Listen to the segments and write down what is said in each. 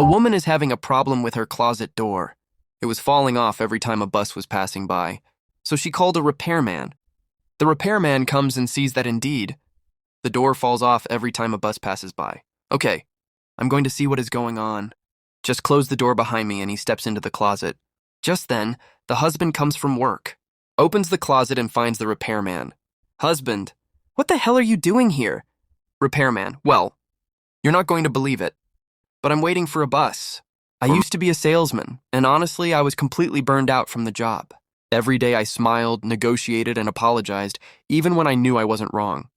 A woman is having a problem with her closet door. It was falling off every time a bus was passing by, so she called a repairman. The repairman comes and sees that indeed, the door falls off every time a bus passes by. Okay, I'm going to see what is going on. Just close the door behind me and he steps into the closet. Just then, the husband comes from work, opens the closet and finds the repairman. Husband, what the hell are you doing here? Repairman, well, you're not going to believe it, but I'm waiting for a bus. I used to be a salesman, and honestly, I was completely burned out from the job. Every day I smiled, negotiated, and apologized, even when I knew I wasn't wrong.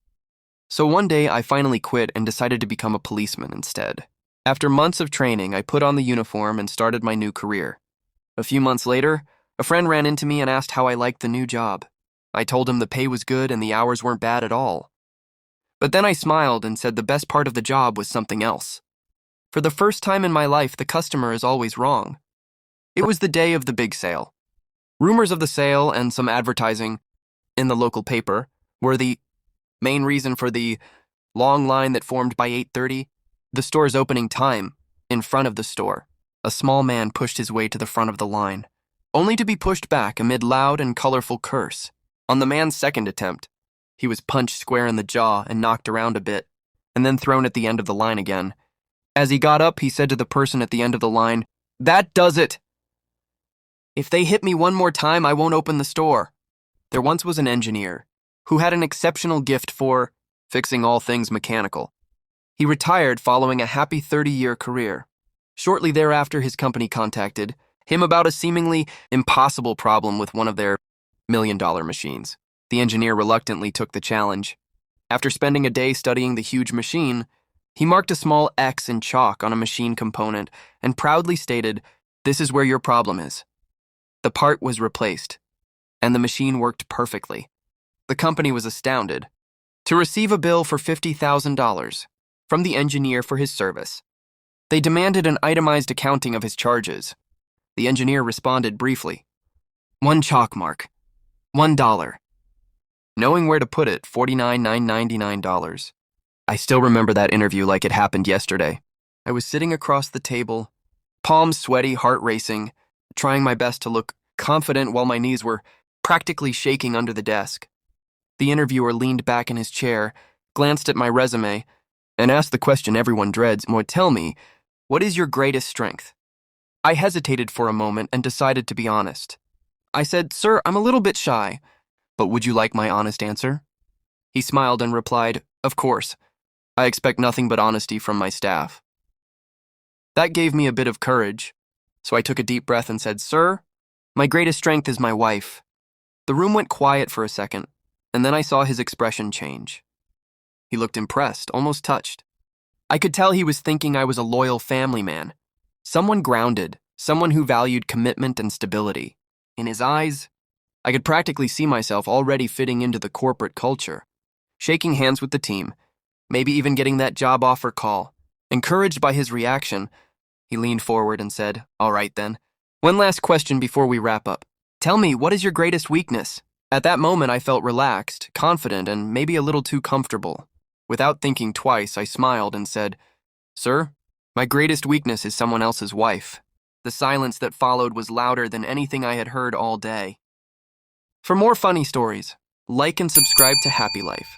So one day I finally quit and decided to become a policeman instead. After months of training, I put on the uniform and started my new career. A few months later, a friend ran into me and asked how I liked the new job. I told him the pay was good and the hours weren't bad at all. But then I smiled and said the best part of the job was something else. For the first time in my life, the customer is always wrong. It was the day of the big sale. Rumors of the sale and some advertising in the local paper were the main reason for the long line that formed by 8:30. The store's opening time. In front of the store, a small man pushed his way to the front of the line, only to be pushed back amid loud and colorful curse. On the man's second attempt, he was punched square in the jaw and knocked around a bit, and then thrown at the end of the line again. As he got up, he said to the person at the end of the line, "That does it! If they hit me one more time, I won't open the store." There once was an engineer who had an exceptional gift for fixing all things mechanical. He retired following a happy 30-year career. Shortly thereafter, his company contacted him about a seemingly impossible problem with one of their million-dollar machines. The engineer reluctantly took the challenge. After spending a day studying the huge machine, he marked a small X in chalk on a machine component and proudly stated, "This is where your problem is." The part was replaced, and the machine worked perfectly. The company was astounded to receive a bill for $50,000 from the engineer for his service. They demanded an itemized accounting of his charges. The engineer responded briefly, "One chalk mark, $1. Knowing where to put it, $49,999. I still remember that interview like it happened yesterday. I was sitting across the table, palms sweaty, heart racing, trying my best to look confident while my knees were practically shaking under the desk. The interviewer leaned back in his chair, glanced at my resume, and asked the question everyone dreads, "Tell me, what is your greatest strength?" I hesitated for a moment and decided to be honest. I said, "Sir, I'm a little bit shy, but would you like my honest answer?" He smiled and replied, "Of course. I expect nothing but honesty from my staff." That gave me a bit of courage, so I took a deep breath and said, "Sir, my greatest strength is my wife." The room went quiet for a second, and then I saw his expression change. He looked impressed, almost touched. I could tell he was thinking I was a loyal family man, someone grounded, someone who valued commitment and stability. In his eyes, I could practically see myself already fitting into the corporate culture, shaking hands with the team, maybe even getting that job offer call. Encouraged by his reaction, he leaned forward and said, "All right then. One last question before we wrap up. Tell me, what is your greatest weakness?" At that moment, I felt relaxed, confident, and maybe a little too comfortable. Without thinking twice, I smiled and said, "Sir, my greatest weakness is someone else's wife." The silence that followed was louder than anything I had heard all day. For more funny stories, like and subscribe to Happy Life.